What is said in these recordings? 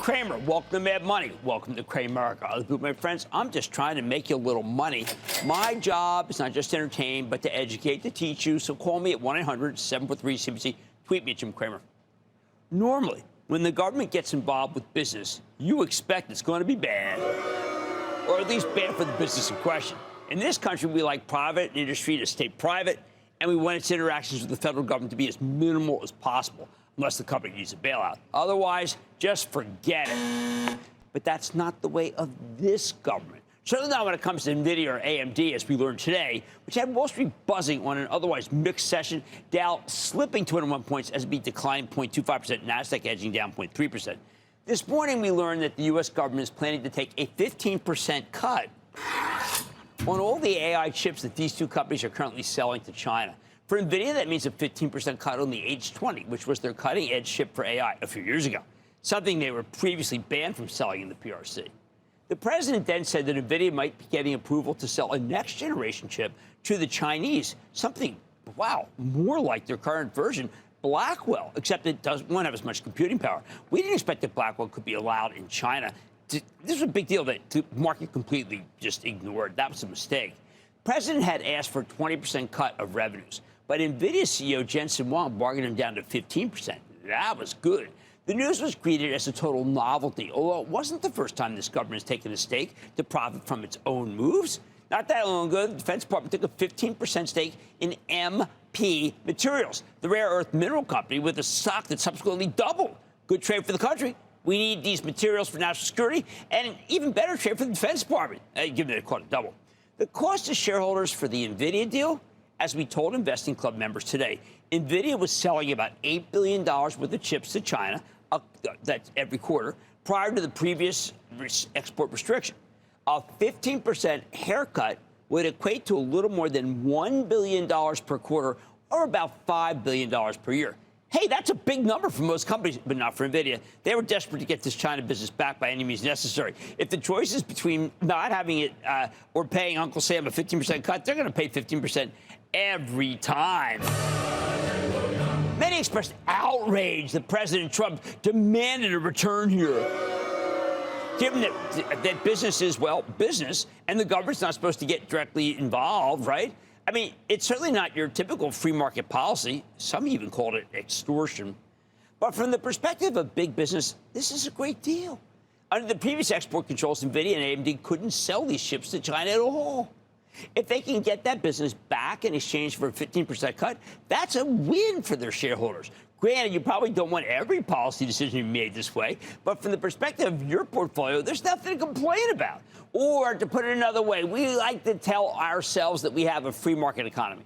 Cramer. Welcome to Mad Money. Welcome to Cramer. My friends, I'm just trying to make you a little money. My job is not just to entertain, but to educate, to teach you. So call me at 1-800-743-CNBC. Tweet me at Jim Cramer. Normally, when the government gets involved with business, you expect it's going to be bad, or at least bad for the business in question. In this country, we like private industry to stay private, and we want its interactions with the federal government to be as minimal as possible, unless the company needs a bailout. Otherwise, just forget it. But that's not the way of this government. Certainly not when it comes to Nvidia or AMD, as we learned today, which had Wall Street buzzing on an otherwise mixed session. Dow slipping 201 points, S&P declining 0.25%, NASDAQ edging down 0.3%. This morning, we learned that the U.S. government is planning to take a 15% cut on all the AI chips that these two companies are currently selling to China. For Nvidia, that means a 15% cut on the H20, which was their cutting-edge chip for AI a few years ago, something they were previously banned from selling in the PRC. The president then said that Nvidia might be getting approval to sell a next-generation chip to the Chinese, something, wow, more like their current version, Blackwell, except it won't have as much computing power. We didn't expect that Blackwell could be allowed in China. This was a big deal that the market completely just ignored. That was a mistake. The president had asked for a 20% cut of revenues, but Nvidia CEO Jensen Huang bargained him down to 15%. That was good. The news was greeted as a total novelty, although it wasn't the first time this government has taken a stake to profit from its own moves. Not that long ago, the Defense Department took a 15% stake in MP Materials, the rare earth mineral company with a stock that subsequently doubled. Good trade for the country. We need these materials for national security, and an even better trade for the Defense Department, given that it caught a double. The cost to shareholders for the Nvidia deal, as we told Investing Club members today, Nvidia was selling about $8 billion worth of chips to China, that's every quarter, prior to the previous export restriction. A 15% haircut would equate to a little more than $1 billion per quarter, or about $5 billion per year. Hey, that's a big number for most companies, but not for Nvidia. They were desperate to get this China business back by any means necessary. If the choice is between not having it or paying Uncle Sam a 15% cut, they're going to pay 15% every time. Many expressed outrage that President Trump demanded a return here. Given that business is, well, business, and the government's not supposed to get directly involved, right? I mean, it's certainly not your typical free market policy. Some even called it extortion. But from the perspective of big business, this is a great deal. Under the previous export controls, Nvidia and AMD couldn't sell these chips to China at all. If they can get that business back in exchange for a 15% cut, that's a win for their shareholders. Granted, you probably don't want every policy decision to be made this way, but from the perspective of your portfolio, there's nothing to complain about. Or, to put it another way, we like to tell ourselves that we have a free market economy.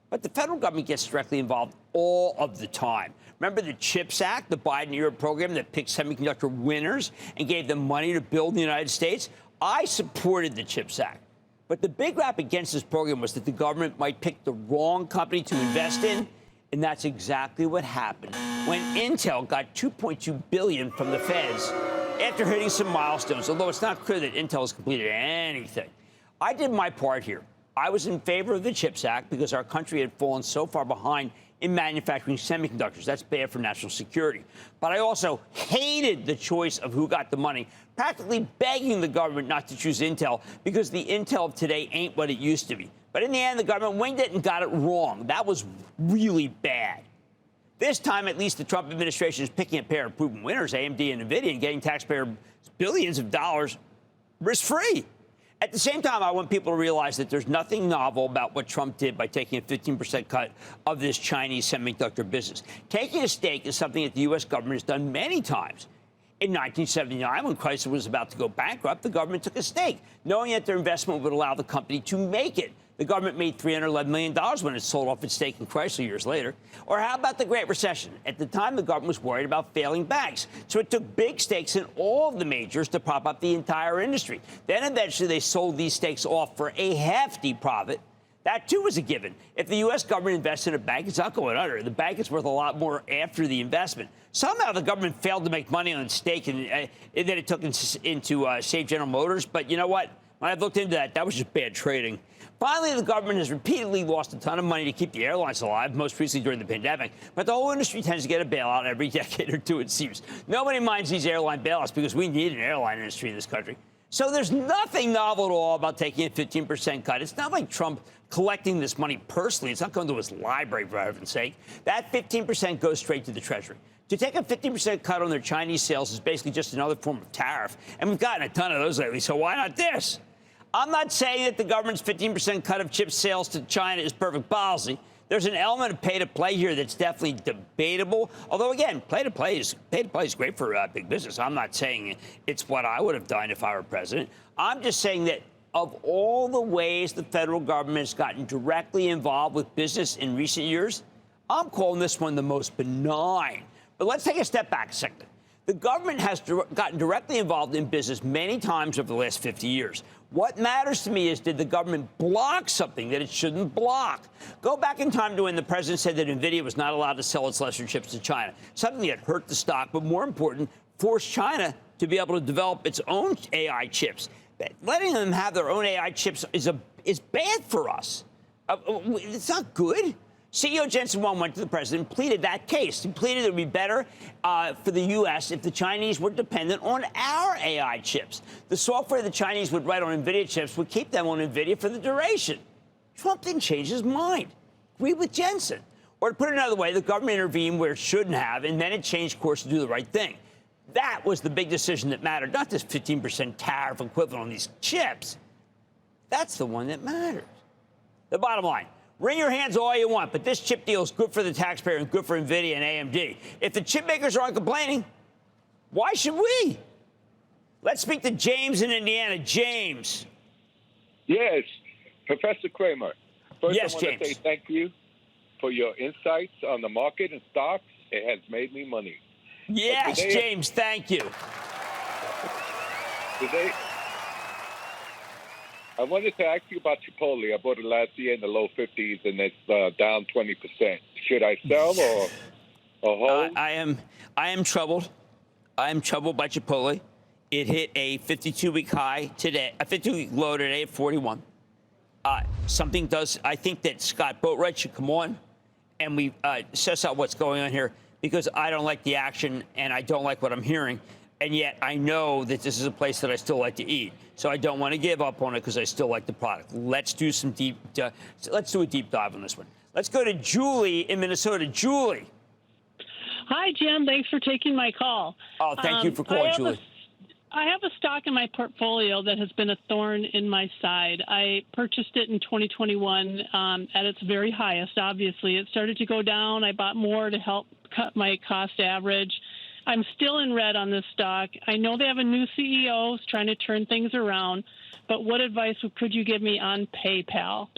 But the federal government gets directly involved all of the time. Remember the CHIPS Act, the Biden-era program that picked semiconductor winners and gave them money to build the United States? I supported the CHIPS Act. But the big rap against this program was that the government might pick the wrong company to invest in. And that's exactly what happened when Intel got $2.2 billion from the feds after hitting some milestones, although it's not clear that Intel has completed anything. I did my part here. I was in favor of the CHIPS Act because our country had fallen so far behind in manufacturing semiconductors. That's bad for national security. But I also hated the choice of who got the money, practically begging the government not to choose Intel because the Intel of today ain't what it used to be. But in the end, the government winged it and got it wrong. That was really bad. This time, at least, the Trump administration is picking a pair of proven winners, AMD and Nvidia, and getting taxpayer billions of dollars risk-free. At the same time, I want people to realize that there's nothing novel about what Trump did by taking a 15% cut of this Chinese semiconductor business. Taking a stake is something that the U.S. government has done many times. In 1979, when Chrysler was about to go bankrupt, the government took a stake, knowing that their investment would allow the company to make it. The government made $311 million when it sold off its stake in Chrysler years later. Or how about the Great Recession? At the time, the government was worried about failing banks, so it took big stakes in all of the majors to prop up the entire industry. Then eventually they sold these stakes off for a hefty profit. That, too, was a given. If the U.S. government invests in a bank, it's not going under. The bank is worth a lot more after the investment. Somehow the government failed to make money on its stake and then it took into Save General Motors. But you know what? When I've looked into that, that was just bad trading. Finally, the government has repeatedly lost a ton of money to keep the airlines alive, most recently during the pandemic. But the whole industry tends to get a bailout every decade or two, it seems. Nobody minds these airline bailouts because we need an airline industry in this country. So there's nothing novel at all about taking a 15% cut. It's not like Trump collecting this money personally. It's not going to his library, for heaven's sake. That 15% goes straight to the Treasury. To take a 50% cut on their Chinese sales is basically just another form of tariff. And we've gotten a ton of those lately, so why not this? I'm not saying that the government's 15% cut of chip sales to China is perfect policy. There's an element of pay-to-play here that's definitely debatable. Although, again, pay-to-play is great for big business. I'm not saying it's what I would have done if I were president. I'm just saying that of all the ways the federal government has gotten directly involved with business in recent years, I'm calling this one the most benign. But let's take a step back a second. The government has gotten directly involved in business many times over the last 50 years. What matters to me is, did the government block something that it shouldn't block? Go back in time to when the president said that Nvidia was not allowed to sell its lesser chips to China, something that hurt the stock, but more important, forced China to be able to develop its own AI chips. Letting them have their own AI chips is bad for us. It's not good. CEO Jensen Huang went to the president, pleaded that case. He pleaded it would be better for the U.S. if the Chinese were dependent on our AI chips. The software the Chinese would write on Nvidia chips would keep them on Nvidia for the duration. Trump didn't change his mind. Agree with Jensen. Or to put it another way, the government intervened where it shouldn't have, and then it changed course to do the right thing. That was the big decision that mattered, not this 15% tariff equivalent on these chips. That's the one that matters. The bottom line. Wring your hands all you want, but this chip deal is good for the taxpayer and good for Nvidia and AMD. If the chip makers aren't complaining, why should we? Let's speak to James in Indiana. James. Yes, Professor Cramer. First, yes, I want James. to say thank you for your insights on the market and stocks. It has made me money. Yes, today, James, thank you. Today, I wanted to ask you about Chipotle. I bought it last year in the low 50s, and it's down 20%. Should I sell or hold? I am troubled. I am troubled by Chipotle. It hit a 52-week high today, a 52-week low today at 41. Something does. I think that Scott Boatwright should come on, and we suss out what's going on here, because I don't like the action and I don't like what I'm hearing. And yet I know that this is a place that I still like to eat. So I don't want to give up on it because I still like the product. Let's do some let's do a deep dive on this one. Let's go to Julie in Minnesota. Julie. Hi, Jim. Thanks for taking my call. Oh, thank you for calling, Julie. I have a stock in my portfolio that has been a thorn in my side. I purchased it in 2021 at its very highest, obviously. It started to go down. I bought more to help cut my cost average. I'm still in red on this stock. I know they have a new CEO trying to turn things around, but what advice could you give me on PayPal?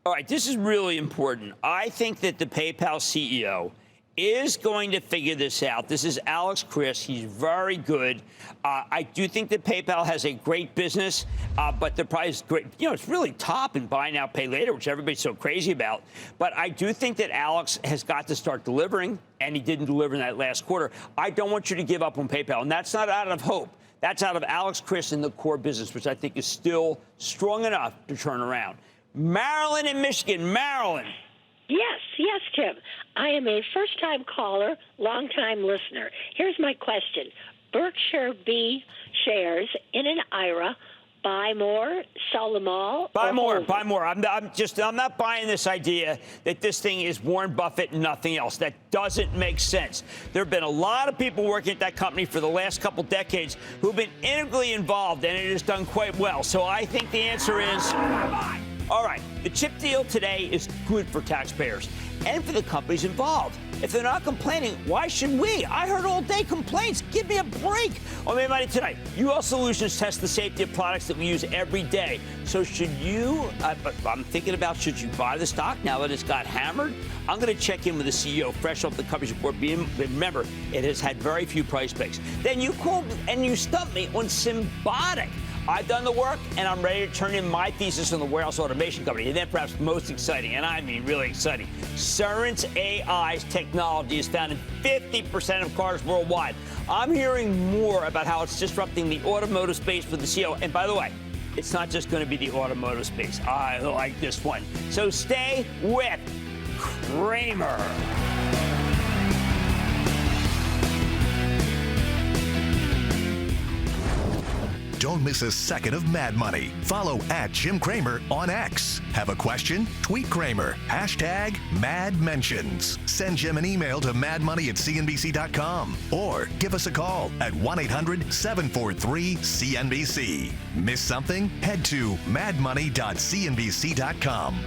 All right, this is really important. I think that the PayPal CEO is going to figure this out. This is Alex Chris. He's very good. I do think that PayPal has a great business, but the price is great. You know, it's really top in buy now, pay later, which everybody's so crazy about. But I do think that Alex has got to start delivering, and he didn't deliver in that last quarter. I don't want you to give up on PayPal, and that's not out of hope. That's out of Alex Chris and the core business, which I think is still strong enough to turn around. Marilyn in Michigan. Marilyn. Yes, Tim. I am a first-time caller, long-time listener. Here's my question. Berkshire B shares in an IRA, buy more, sell them all? Buy more. I'm not buying this idea that this thing is Warren Buffett and nothing else. That doesn't make sense. There have been a lot of people working at that company for the last couple decades who've been integrally involved, and it has done quite well. So I think the answer is buy. All right, the chip deal today is good for taxpayers and for the companies involved. If they're not complaining, why should we? I heard all day complaints. Give me a break. On Made Money tonight, UL Solutions tests the safety of products that we use every day. So should you, I'm thinking about, should you buy the stock now that it's got hammered? I'm going to check in with the CEO fresh off the company's report. Remember, it has had very few price breaks. Then you called and you stumped me on Symbotic. I've done the work, and I'm ready to turn in my thesis on the warehouse automation company. And then perhaps most exciting, and I mean really exciting, Cerence AI's technology is found in 50% of cars worldwide. I'm hearing more about how it's disrupting the automotive space with the CEO. And by the way, it's not just going to be the automotive space. I like this one. So stay with Cramer. Don't miss a second of Mad Money. Follow @Jim Cramer on X. Have a question? Tweet Cramer. #MadMentions. Send Jim an email to madmoney@cnbc.com or give us a call at 1-800-743-CNBC. Miss something? Head to madmoney.cnbc.com.